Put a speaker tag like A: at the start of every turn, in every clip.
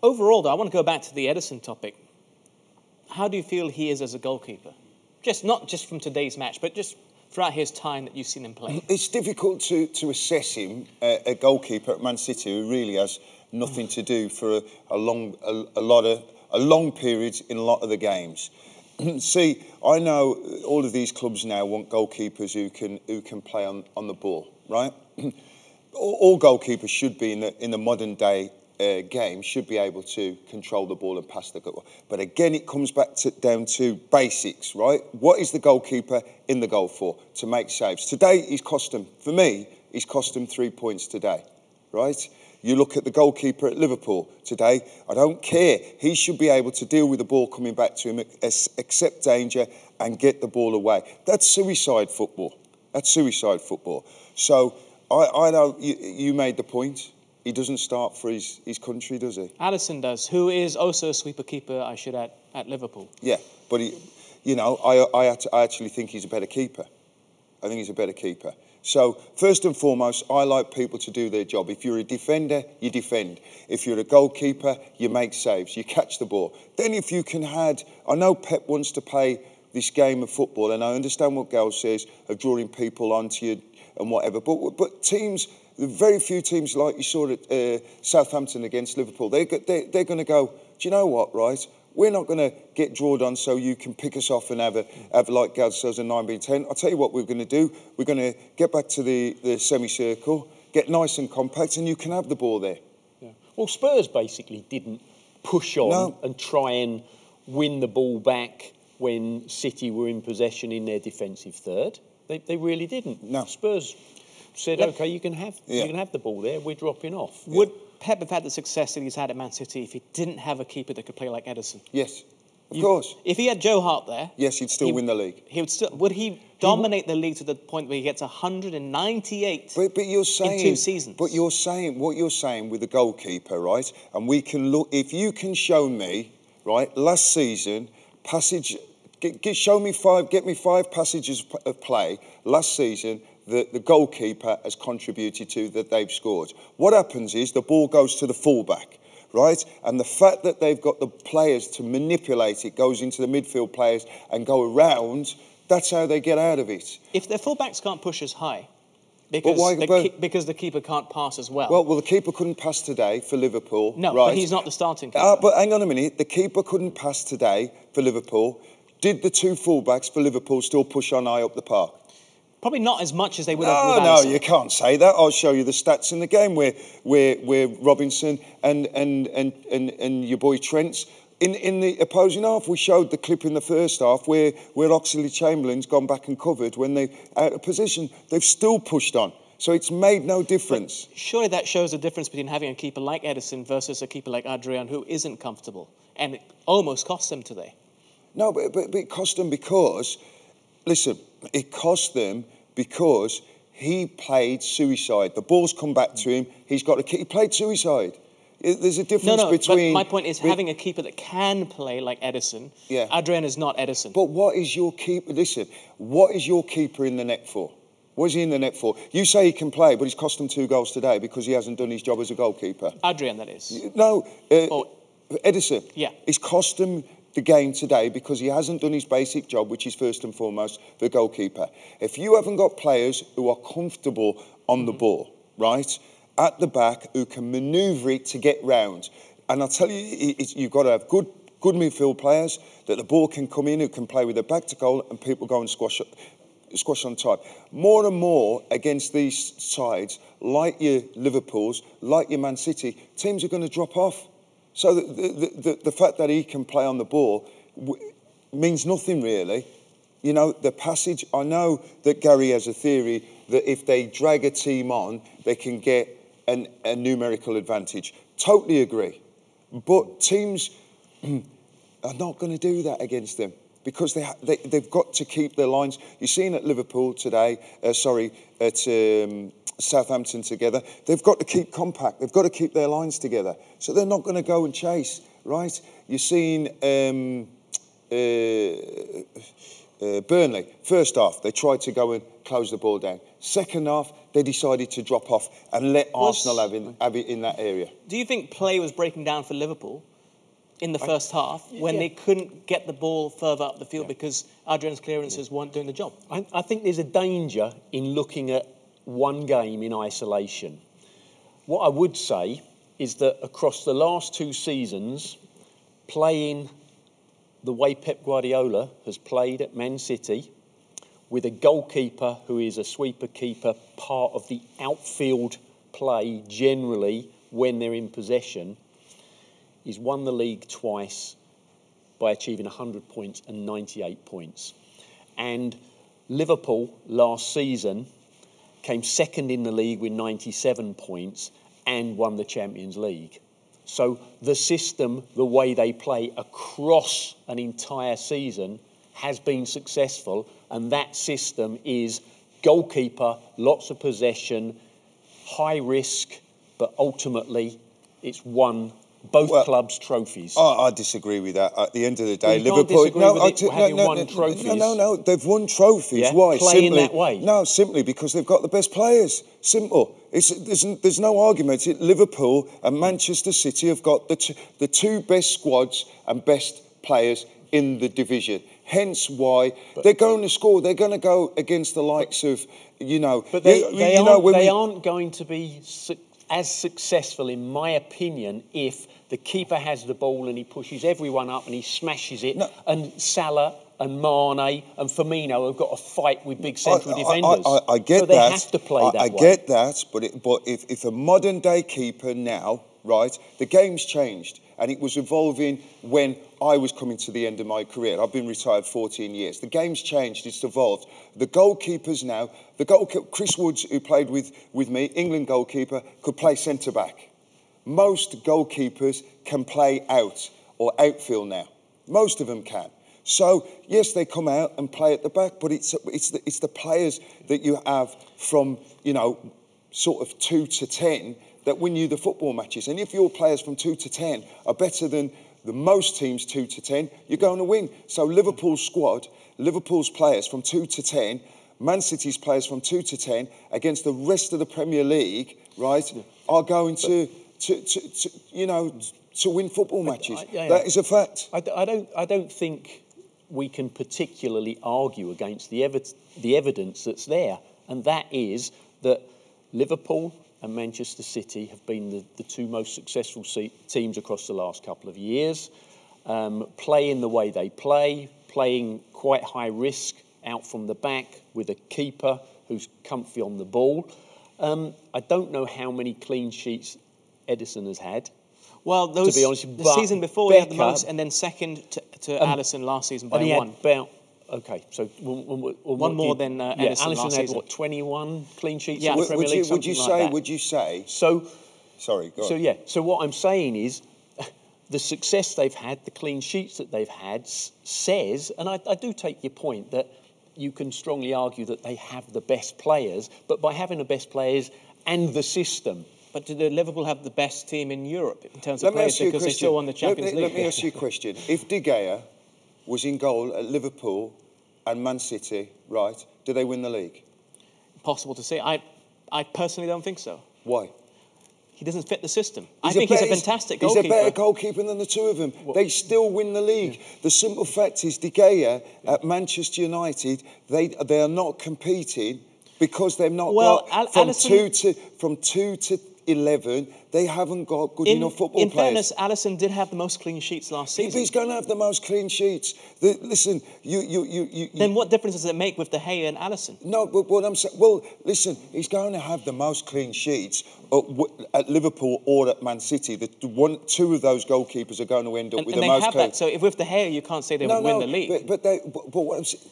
A: Overall, though, I want to go back to the Ederson topic. How do you feel he is as a goalkeeper? Not just from today's match, but just throughout his time that you've seen him play.
B: It's difficult to assess him, a goalkeeper at Man City who really has nothing to do for a long period in a lot of the games. See, I know all of these clubs now want goalkeepers who can play on the ball, right? All goalkeepers should be in the modern day game should be able to control the ball and pass the goal. But again, it comes back down to basics, right? What is the goalkeeper in the goal for? To make saves. Today, he's cost him 3 points today, right? You look at the goalkeeper at Liverpool today, I don't care. He should be able to deal with the ball coming back to him, accept danger and get the ball away. That's suicide football. That's suicide football. So I know you made the point. He doesn't start for his country, does he?
A: Ederson does, who is also a sweeper keeper, I should add, at Liverpool.
B: Yeah, but I actually think he's a better keeper. I think he's a better keeper. So, first and foremost, I like people to do their job. If you're a defender, you defend. If you're a goalkeeper, you make saves, you catch the ball. Then if you can add, I know Pep wants to play this game of football, and I understand what Gal says of drawing people onto you and whatever, but teams, very few teams like you saw at Southampton against Liverpool, they're going to go, do you know what, right? We're not going to get drawn on so you can pick us off and have like Gad says, a 9-10. I'll tell you what we're going to do. We're going to get back to the semicircle, get nice and compact, and you can have the ball there.
C: Yeah. Well, Spurs basically didn't push on and try and win the ball back when City were in possession in their defensive third. They really didn't.
B: No.
C: Spurs said, OK, you can have the ball there. We're dropping off.
A: Yeah. Would Pep have had the success that he's had at Man City if he didn't have a keeper that could play like Ederson?
B: Yes, of course.
A: If he had Joe Hart there...
B: Yes, he'd still win the league.
A: Would he dominate the league to the point where he gets 198
B: but you're saying,
A: in 2 seasons?
B: But you're saying, what you're saying with the goalkeeper, right? And we can look, if you can show me, right, last season, get me 5 passages of play last season that the goalkeeper has contributed to that they've scored. What happens is the ball goes to the fullback, right? And the fact that they've got the players to manipulate it goes into the midfield players and go around, that's how they get out of it.
A: If their fullbacks can't push as high, because the keeper can't pass as well.
B: Well, the keeper couldn't pass today for Liverpool.
A: No,
B: right?
A: But he's not the starting keeper.
B: But hang on a minute, the keeper couldn't pass today for Liverpool. Did the 2 fullbacks for Liverpool still push on high up the park?
A: Probably not as much as they would have.
B: No, you can't say that. I'll show you the stats in the game where Robinson and your boy Trent's in the opposing half. We showed the clip in the first half where Oxlade-Chamberlain's gone back and covered when they out of position. They've still pushed on. So it's made no difference.
A: But surely that shows the difference between having a keeper like Ederson versus a keeper like Adrian who isn't comfortable. And it almost cost them today.
B: No, but it cost them because, listen, it cost them because he played suicide. The ball's come back to him. He played suicide. There's a difference between...
A: But my point is having a keeper that can play like Ederson.
B: Yeah.
A: Adrian is not Ederson.
B: But what is your keeper... Listen, what is your keeper in the net for? What is he in the net for? You say he can play, but he's cost him 2 goals today because he hasn't done his job as a goalkeeper.
A: Adrian, that is.
B: No, Ederson.
A: Yeah.
B: He's cost him the game today because he hasn't done his basic job, which is first and foremost the goalkeeper. If you haven't got players who are comfortable on the ball, right, at the back, who can manoeuvre it to get round, and I'll tell you, you've got to have good midfield players that the ball can come in, who can play with their back to goal, and people go and squash on top. More and more against these sides, like your Liverpools, like your Man City, teams are going to drop off. So the fact that he can play on the ball means nothing, really. You know, the passage, I know that Gary has a theory that if they drag a team on, they can get a numerical advantage. Totally agree. But teams are not going to do that against them because they've got to keep their lines. You've seen at Liverpool today, at Southampton together, they've got to keep compact. They've got to keep their lines together. So they're not going to go and chase, right? You're seeing Burnley, first half, they tried to go and close the ball down. Second half, they decided to drop off and let Arsenal have it in that area.
A: Do you think play was breaking down for Liverpool in the first half when they couldn't get the ball further up the field because Adrian's clearances weren't doing the job?
C: I think there's a danger in looking at one game in isolation. What I would say is that across the last 2 seasons, playing the way Pep Guardiola has played at Man City, with a goalkeeper who is a sweeper keeper, part of the outfield play generally when they're in possession, he's won the league twice by achieving 100 points and 98 points. And Liverpool last season came second in the league with 97 points and won the Champions League. So the system, the way they play across an entire season has been successful, and that system is goalkeeper, lots of possession, high risk, but ultimately it's won both clubs' trophies.
B: I disagree with that. At the end of the day,
C: Liverpool. Having won trophies.
B: No. They've won trophies.
C: Yeah?
B: Why?
C: Playing that way.
B: No, simply because they've got the best players. Simple. There's no argument. Liverpool and Manchester City have got the two best squads and best players in the division. Hence why they're going to score. They're going to go against the likes of,
C: But they aren't going to be as successful, in my opinion, if the keeper has the ball and he pushes everyone up and he smashes it, and Salah and Mane and Firmino have got to fight with big central defenders.
B: I get
C: so
B: that.
C: They have to play that way.
B: I get that, but if a modern day keeper now, right, the game's changed. And it was evolving when I was coming to the end of my career. I've been retired 14 years. The game's changed, it's evolved. The goalkeepers now, Chris Woods, who played with me, England goalkeeper, could play centre-back. Most goalkeepers can play out or outfield now. Most of them can. So, yes, they come out and play at the back, but it's the players that you have from, sort of 2 to 10 that win you the football matches. And if your players from 2 to 10 are better than the most teams 2 to 10, you're going to win. So Liverpool's squad, Liverpool's players from 2 to 10, Man City's players from 2 to 10 against the rest of the Premier League, right, are going to win football matches. That is a fact.
C: I don't think we can particularly argue against the evidence that's there, and that is that Liverpool and Manchester City have been the 2 most successful teams across the last couple of years, playing the way they play, playing quite high risk out from the back with a keeper who's comfy on the ball. I don't know how many clean sheets Ederson has had.
A: Well, to be honest, the season before he had the most, and then second to Alisson last season by 1.
C: Okay, so
A: one more than Ederson
C: Alisson
A: last
C: had
A: season.
C: 21 clean sheets in the Premier League.
B: Would you say?
C: So,
B: sorry. Go on.
C: So yeah. So what I'm saying is, the success they've had, the clean sheets that they've had, says, and I do take your point that you can strongly argue that they have the best players, but by having the best players and the system.
A: But do Liverpool have the best team in Europe in terms of players because they still won the Champions League?
B: Let me ask you a question. If De Gea was in goal at Liverpool and Man City, right, do they win the league?
A: Possible to say. I personally don't think so.
B: Why?
A: He doesn't fit the system. I think he's a fantastic goalkeeper.
B: He's a better goalkeeper than the 2 of them. They still win the league. Yeah. The simple fact is De Gea at Manchester United, they are not competing because they're not from 2 to 11, they haven't got good enough football players.
A: In fairness, Alisson did have the most clean sheets last season.
B: If he's going to have the most clean sheets, listen,
A: Then what difference does it make with De Gea and Alisson?
B: No, but what I'm saying, listen, he's going to have the most clean sheets at Liverpool or at Man City. 2 of those goalkeepers are going to end up with the most.
A: And they have that. So if with De Gea, you can't say they would win the league.
B: But what I'm saying,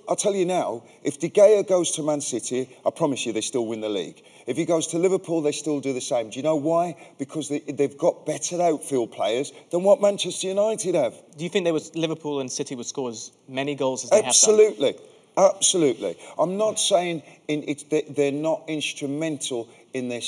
B: I'll tell you now, if De Gea goes to Man City, I promise you they still win the league. If he goes to Liverpool, they still do the same. Do you know why? Because they've got better outfield players than what Manchester United have.
A: Do you think Liverpool and City would score as many goals as they have
B: done? Absolutely. I'm not saying they're not instrumental in the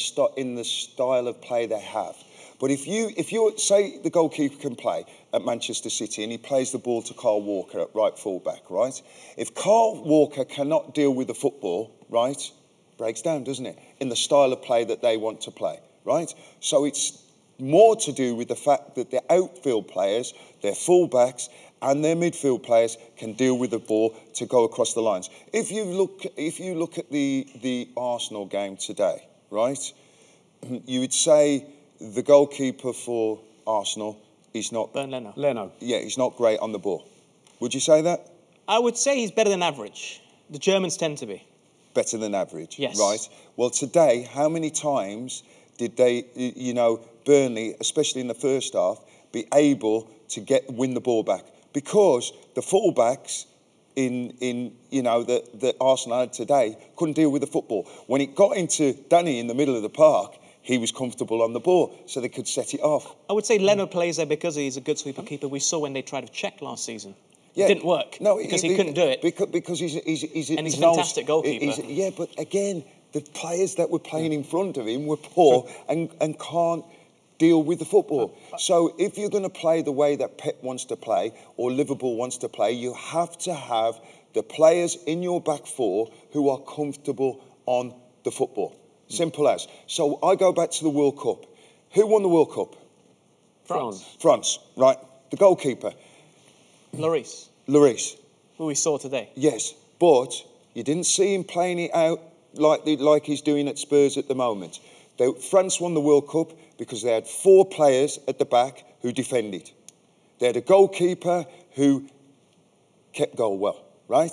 B: style of play they have. But if you say the goalkeeper can play at Manchester City and he plays the ball to Carl Walker at right full-back, right? If Carl Walker cannot deal with the football, right, breaks down, doesn't it? In the style of play that they want to play, right? So it's more to do with the fact that the outfield players, their full-backs and their midfield players can deal with the ball to go across the lines. If you look at the Arsenal game today, right, you would say the goalkeeper for Arsenal is not...
A: Bernd Leno.
C: Leno.
B: Yeah, he's not great on the ball. Would you say that?
A: I would say he's better than average. The Germans tend to be.
B: Better than average,
A: yes.
B: Right? Well, today, how many times did they, Burnley, especially in the first half, be able to win the ball back? Because the fullbacks that Arsenal had today couldn't deal with the football. When it got into Danny in the middle of the park, he was comfortable on the ball, so they could set it off.
A: I would say Leno plays there because he's a good sweeper keeper. We saw when they tried to check last season.
B: Yeah.
A: It didn't work because he couldn't do it.
B: Because he's
A: a fantastic goalkeeper.
B: Yeah, but again, the players that were playing in front of him were poor and can't deal with the football. So if you're going to play the way that Pep wants to play or Liverpool wants to play, you have to have the players in your back four who are comfortable on the football. Simple as. So I go back to the World Cup. Who won the World Cup? France, right. The goalkeeper. Lloris.
A: Who we saw today.
B: Yes, but you didn't see him playing it out like he's doing at Spurs at the moment. France won the World Cup because they had 4 players at the back who defended. They had a goalkeeper who kept goal well, right?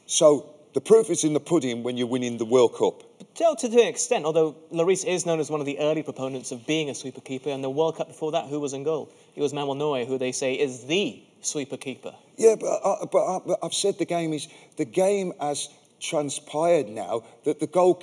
B: So the proof is in the pudding when you're winning the World Cup.
A: But to an extent, although Lloris is known as one of the early proponents of being a sweeper keeper, and the World Cup before that, who was in goal? It was Manuel Neuer, who they say is the sweeper keeper.
B: Yeah, but I've said the game has transpired now that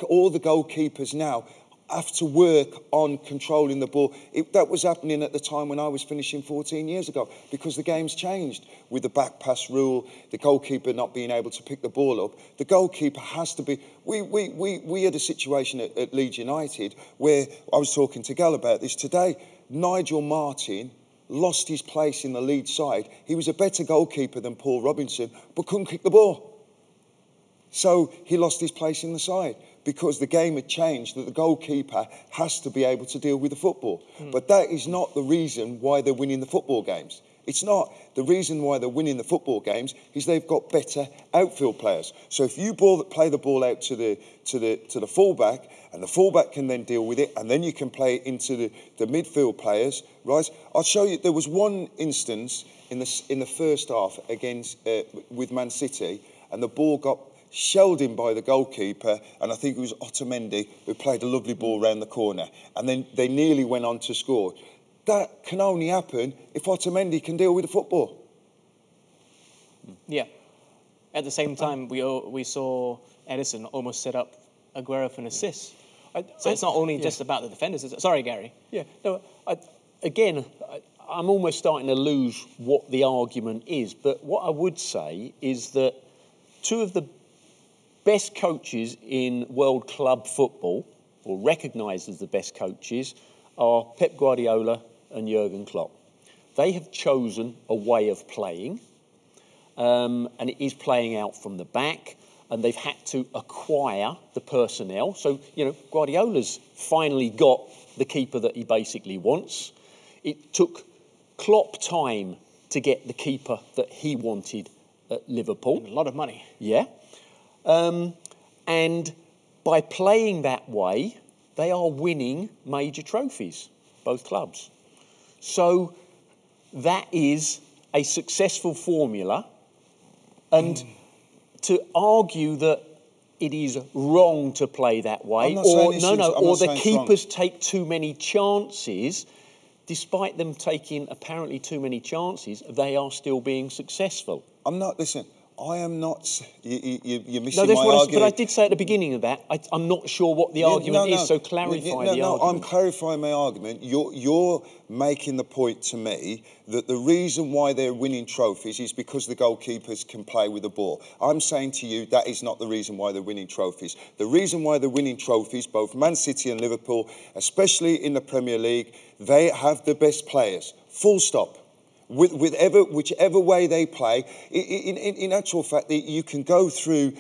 B: all the goalkeepers now have to work on controlling the ball. That was happening at the time when I was finishing 14 years ago because the game's changed with the back pass rule, the goalkeeper not being able to pick the ball up. The goalkeeper has to be... We had a situation at Leeds United where I was talking to Gal about this today. Nigel Martin lost his place in the Leeds side. He was a better goalkeeper than Paul Robinson, but couldn't kick the ball. So he lost his place in the side because the game had changed, that the goalkeeper has to be able to deal with the football. But that is not the reason why they're winning the football games. It's not. The reason why they're winning the football games is they've got better outfield players. So if you play the ball out to the fullback, and the fullback can then deal with it, and then you can play it into the midfield players, right? I'll show you. There was one instance in the first half with Man City, and the ball got shelled in by the goalkeeper, and I think it was Otamendi who played a lovely ball round the corner, and then they nearly went on to score. That can only happen if Otamendi can deal with the football.
A: Yeah. At the same time, we saw Ederson almost set up Aguero for an assist. So it's not only just about the defenders. Sorry, Gary.
C: Yeah. No. I'm almost starting to lose what the argument is. But what I would say is that 2 of the best coaches in world club football, or recognised as the best coaches, are Pep Guardiola and Jurgen Klopp. They have chosen a way of playing, and it is playing out from the back, and they've had to acquire the personnel. So, Guardiola's finally got the keeper that he basically wants. It took Klopp time to get the keeper that he wanted at Liverpool.
A: And a lot of money.
C: Yeah. And by playing that way, they are winning major trophies, both clubs. So that is a successful formula. And to argue that it is wrong to play that way, or the keepers take too many chances, despite them taking apparently too many chances, they are still being successful.
B: Listen, I am not. You're missing
C: No, that's
B: my
C: what
B: argument.
C: but I did say at the beginning of that, I'm not sure what the argument is, so clarify the argument.
B: No, I'm clarifying my argument. You're making the point to me that the reason why they're winning trophies is because the goalkeepers can play with the ball. I'm saying to you that is not the reason why they're winning trophies. The reason why they're winning trophies, both Man City and Liverpool, especially in the Premier League, they have the best players. Full stop. Whichever way they play, in actual fact, you can go through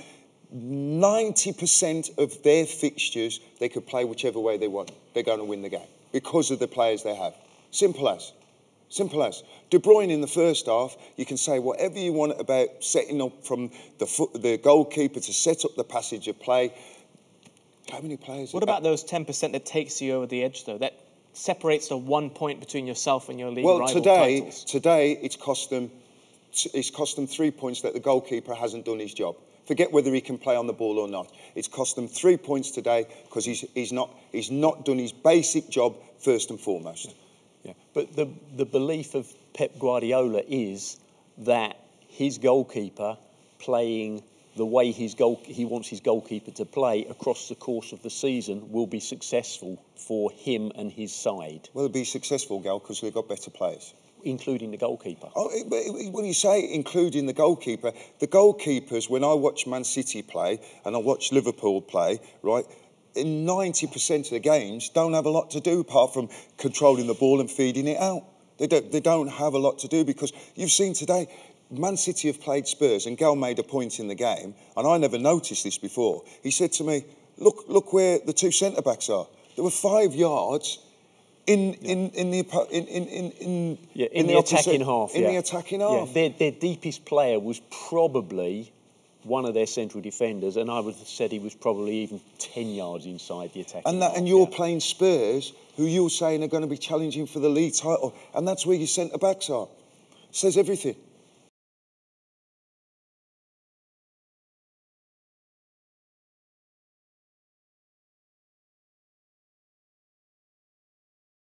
B: 90% of their fixtures, they could play whichever way they want. They're going to win the game because of the players they have. Simple as. Simple as. De Bruyne in the first half, you can say whatever you want about setting up from the goalkeeper to set up the passage of play. How many players?
A: What about those 10% that takes you over the edge, though? That separates the 1 point between yourself and your league rival titles.
B: Today it's cost them 3 points that the goalkeeper hasn't done his job. Forget whether he can play on the ball or not. It's cost them 3 points today because he's not done his basic job first and foremost.
C: Yeah. But the belief of Pep Guardiola is that his goalkeeper playing the way he wants his goalkeeper to play across the course of the season will be successful for him and his side.
B: Well, it'll be successful, Gal, because they've got better players.
C: Including the goalkeeper.
B: Oh, when you say including the goalkeepers, when I watch Man City play and I watch Liverpool play, right, in 90% of the games don't have a lot to do apart from controlling the ball and feeding it out. They don't have a lot to do because you've seen today, Man City have played Spurs, and Gal made a point in the game, and I never noticed this before. He said to me, look where the two centre-backs are. There were 5 yards in the
C: attacking half.
B: In the attacking half.
C: Yeah, their deepest player was probably one of their central defenders, and I would have said he was probably even 10 yards inside the attacking half.
B: And you're playing Spurs, who you're saying are going to be challenging for the league title, and that's where your centre-backs are. Says everything.